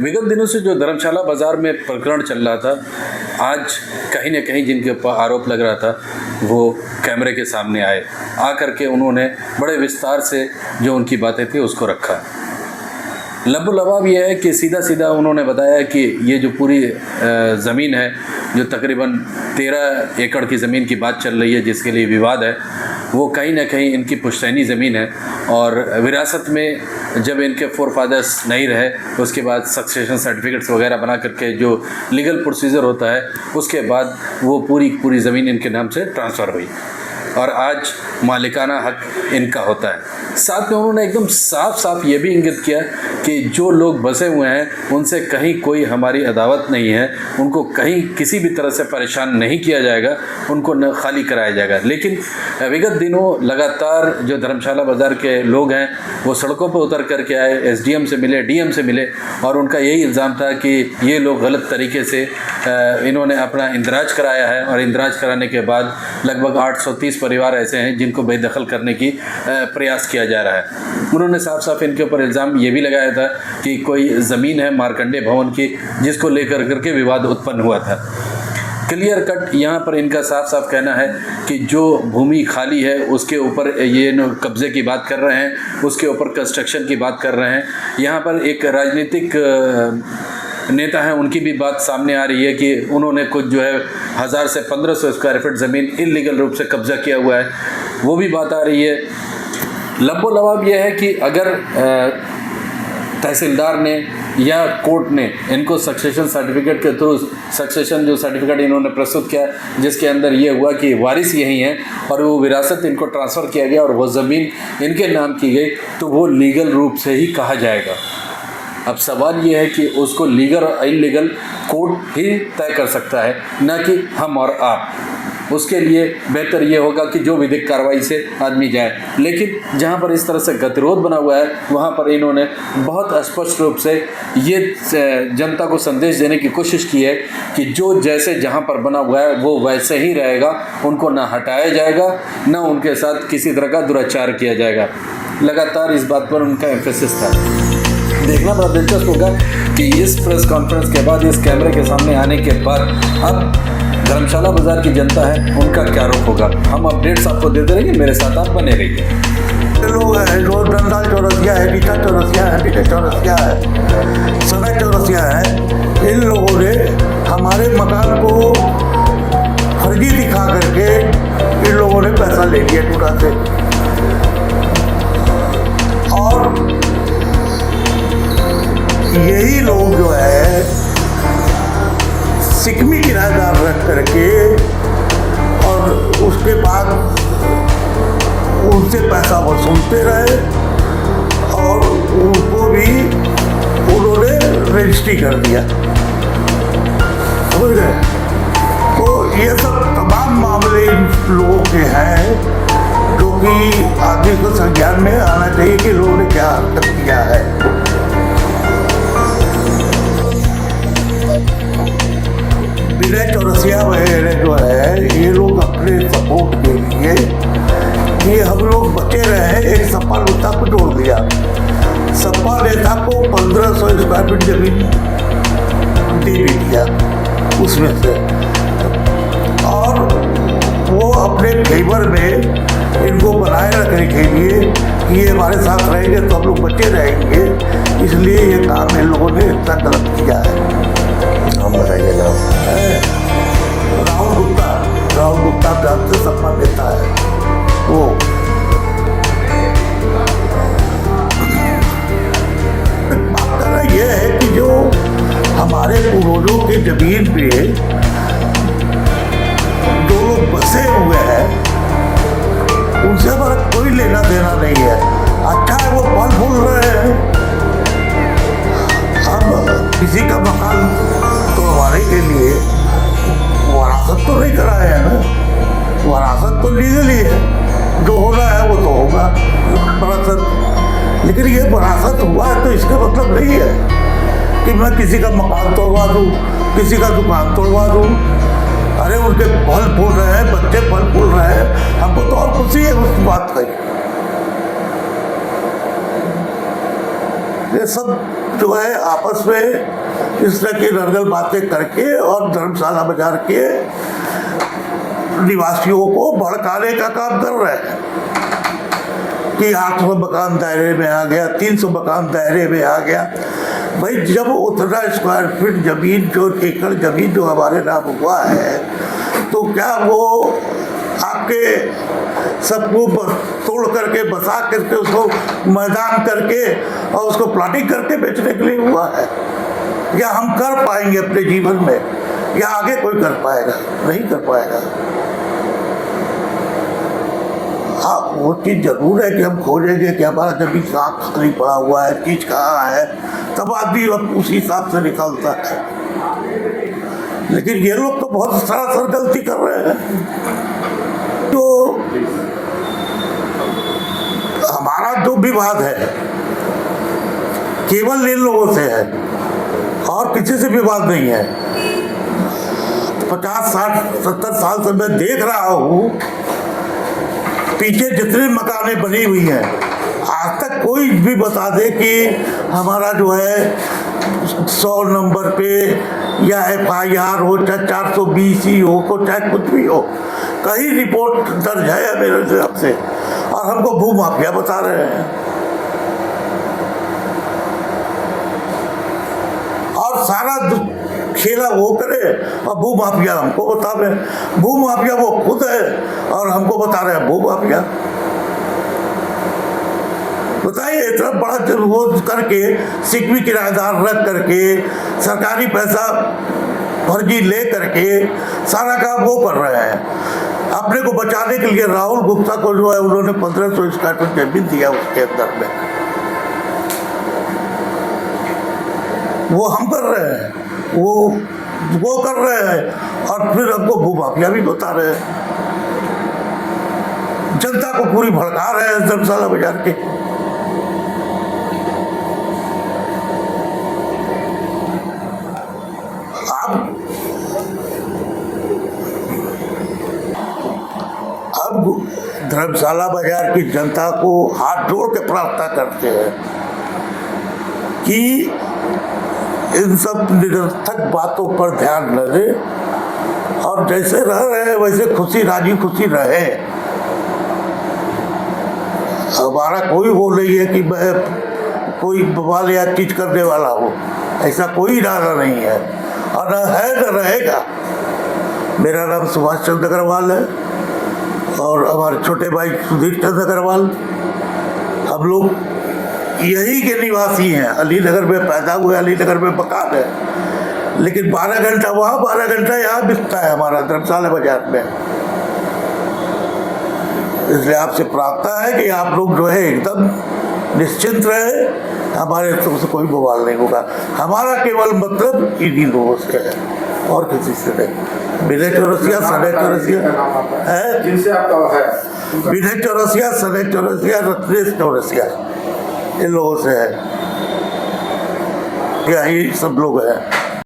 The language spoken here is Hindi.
विगत दिनों से जो धर्मशाला बाज़ार में प्रकरण चल रहा था, आज कहीं न कहीं जिनके ऊपर आरोप लग रहा था वो कैमरे के सामने आए, आकर के उन्होंने बड़े विस्तार से जो उनकी बातें थी उसको रखा। लबोलबाब यह है कि सीधा सीधा उन्होंने बताया कि ये जो पूरी ज़मीन है, जो तकरीबन 13 एकड़ की ज़मीन की बात चल रही है जिसके लिए विवाद है, वो कहीं ना कहीं इनकी पुश्तैनी ज़मीन है और विरासत में जब इनके फोरफादर्स नहीं रहे उसके बाद सक्सेशन सर्टिफिकेट्स वगैरह बना करके जो लीगल प्रोसीजर होता है उसके बाद वो पूरी ज़मीन इनके नाम से ट्रांसफ़र हुई और आज मालिकाना हक इनका होता है। साथ में उन्होंने एकदम साफ साफ ये भी इंगित किया कि जो लोग बसे हुए हैं उनसे कहीं कोई हमारी अदावत नहीं है, उनको कहीं किसी भी तरह से परेशान नहीं किया जाएगा, उनको न खाली कराया जाएगा। लेकिन विगत दिनों लगातार जो धर्मशाला बाज़ार के लोग हैं वो सड़कों पर उतर करके आए, एसडीएम से मिले, डीएम से मिले और उनका यही इल्ज़ाम था कि ये लोग गलत तरीके से इन्होंने अपना इंदराज कराया है और इंदराज कराने के बाद लगभग 830 परिवार ऐसे हैं जिनको बेदखल करने की प्रयास किया जा रहा है। उन्होंने साफ साफ इनके ऊपर इल्ज़ाम ये भी लगाया था कि कोई ज़मीन है मार्कंडे भवन की जिसको लेकर करके विवाद उत्पन्न हुआ था। क्लियर कट यहाँ पर इनका साफ साफ कहना है कि जो भूमि खाली है उसके ऊपर ये कब्ज़े की बात कर रहे हैं, उसके ऊपर कंस्ट्रक्शन की बात कर रहे हैं। यहाँ पर एक राजनीतिक नेता हैं, उनकी भी बात सामने आ रही है कि उन्होंने कुछ जो है 1000 से 1500 स्क्वायर फीट ज़मीन इल्लीगल रूप से कब्ज़ा किया हुआ है, वो भी बात आ रही है। लबोलबाब यह है कि अगर तहसीलदार ने या कोर्ट ने इनको सक्सेशन सर्टिफिकेट के थ्रू सक्सेशन जो सर्टिफिकेट इन्होंने प्रस्तुत किया जिसके अंदर ये हुआ कि वारिस यही हैं और वो विरासत इनको ट्रांसफ़र किया गया और वो ज़मीन इनके नाम की गई, तो वो लीगल रूप से ही कहा जाएगा। अब सवाल ये है कि उसको लीगल और इलीगल कोर्ट ही तय कर सकता है, ना कि हम और आप। उसके लिए बेहतर ये होगा कि जो विधिक कार्रवाई से आदमी जाए। लेकिन जहाँ पर इस तरह से गतिरोध बना हुआ है वहाँ पर इन्होंने बहुत स्पष्ट रूप से ये जनता को संदेश देने की कोशिश की है कि जो जैसे जहाँ पर बना हुआ है वो वैसे ही रहेगा, उनको ना हटाया जाएगा, ना उनके साथ किसी तरह का दुराचार किया जाएगा। लगातार इस बात पर उनका एम्फेसिस था। देखना बड़ा दिलचस्प होगा कि इस प्रेस कॉन्फ्रेंस के बाद, इस कैमरे के सामने आने के बाद अब धर्मशाला बाज़ार की जनता है उनका क्या रुख होगा। हम अपडेट्स आपको देते रहेंगे, मेरे साथ आप बने रहिए। लोग हैं जो डंडा चौरसिया है, टीका चौरसिया है, टीका चौरसिया है, समय चौरसिया है, इन लोगों ने हमारे मकान को फर्जी दिखा करके इन लोगों ने पैसा ले लिया टूटा से। और यही लोग जो है सिकमी किराएदार रख करके और उसके बाद उनसे पैसा वसूलते रहे और उनको भी उन्होंने रजिस्ट्री कर दिया, समझ गए। तो ये सब तमाम मामले इन लोगों के हैं जो कि आदमी को संज्ञान में आना चाहिए कि लोगों ने क्या हरकत किया है। विनय चौरसिया वगैरह जो है ये लोग अपने सपोर्ट के लिए कि हम लोग बचे रहे, एक सपा नेता को जोड़ दिया। सपा नेता को 1500 स्क्वायर फीट जमीन दे भी दिया उसमें से, और वो अपने फेवर में इनको बनाए रखने के लिए कि ये हमारे साथ रहेंगे तो हम लोग बचे रहेंगे, इसलिए ये काम इन लोगों ने इतना गलत किया है। हम बताइए नाम राहुल गुप्ता प्यार से सपना देता है। वो बात करना यह है कि जो हमारे पूर्वजों के जमीन पे जो लोग बसे हुए हैं उनसे हमारा कोई लेना देना नहीं है। अच्छा है वो फल फूल रहे हैं, अब किसी का मकान तोड़वाने के लिए वरासत तो नहीं कराया है ना, वरासत तो लीगली है, जो होना है वो तो होगा वरासत। लेकिन ये वरासत हुआ है तो इसका मतलब नहीं है कि मैं किसी का मकान तोड़वा दूँ, किसी का दुकान तोड़वा दूँ। अरे उनके फल फूल रहे हैं, बच्चे फल फूल रहे हैं, हमको तो और खुशी है उस बात की। ये सब लोग जो है आपस में इस तरह की नर्गल बातें करके और धर्मशाला बाजार के निवासियों को भड़काने का काम कर रहे हैं कि 800 मकान दायरे में आ गया, 300 मकान दायरे में आ गया। भाई जब उतना स्क्वायर फीट जमीन, जो एकड़ जमीन जो हमारे नाम हुआ है, तो क्या वो आपके सबको तोड़ करके बसा करके उसको मैदान करके और उसको प्लाटिंग करके बेचने के लिए हुआ है? या हम कर पाएंगे अपने जीवन में, या आगे कोई कर पाएगा? नहीं कर पाएगा। हाँ, वो चीज़ जरूर है कि हम खोजेंगे कि हमारा जमीन साफ सुथरी पड़ा हुआ है, चीज़ कहाँ है, तब आदमी अब उसी हिसाब से निकलता है। लेकिन ये लोग तो बहुत सरासर गलती कर रहे हैं। तो हमारा जो विवाद है केवल इन लोगों से है और किसी से विवाद नहीं है। 50, 60, 70 साल से मैं देख रहा हूँ पीछे जितनी मकानें बनी हुई हैं, आज तक कोई भी बता दे कि हमारा जो है 100 नंबर पे या FIR हो, चाहे 420 ही हो, चाहे कुछ भी हो, कहीं रिपोर्ट दर्ज है मेरे हिसाब से, और हमको भूमाफिया बता रहे हैं। और सारा खेला वो करे और भूमाफिया हमको बतावे। भूमाफिया वो खुद है और हमको बता रहे हैं भूमाफिया। बताइए, इतना बड़ा वो करके सिकवी किराएदार रख करके सरकारी पैसा फर्जी ले करके सारा काम वो कर रहे हैं। अपने को बचाने के लिए राहुल गुप्ता को जो है उन्होंने 1500 स्क्वायर फीट जमीन दिया, उसके अंदर में वो हम कर रहे हैं, वो कर रहे हैं और फिर हमको भूमाफिया भी बता रहे हैं। जनता को पूरी भड़का रहे हैं धर्मशाला बाजार के। अब धर्मशाला बाजार की जनता को हाथ जोड़ के प्रार्थना करते हैं कि इन सब निरर्थक बातों पर ध्यान न दे और जैसे रह रहे हैं वैसे खुशी राजी खुशी रहे। हमारा कोई वो नहीं है कि मैं कोई बवाल या चीज करने वाला हूँ, ऐसा कोई इरादा नहीं है और न है न रहेगा। मेरा नाम सुभाष चंद्र अग्रवाल है और हमारे छोटे भाई सुधीर चंद्र अग्रवाल, हम लोग यही के निवासी हैं। अलीनगर में पैदा हुए, अलीनगर में मकान है, लेकिन 12 घंटा वहाँ 12 घंटा यहाँ बिकता है हमारा धर्मशाला बाजार में। इसलिए आपसे प्रार्थना है कि आप लोग जो है एकदम निश्चिंत रहे, हमारे तरफ से कोई बवाल नहीं होगा। हमारा केवल मतलब इन्हीं लोगों से है और किसी से नहीं। विनय चौरसिया, सनय चौरसिया है, जिनसे आपका है विनय चौरसिया, सनय चौरसिया, रत्नेश चौरसिया, इन लोगों से है, यही सब लोग हैं।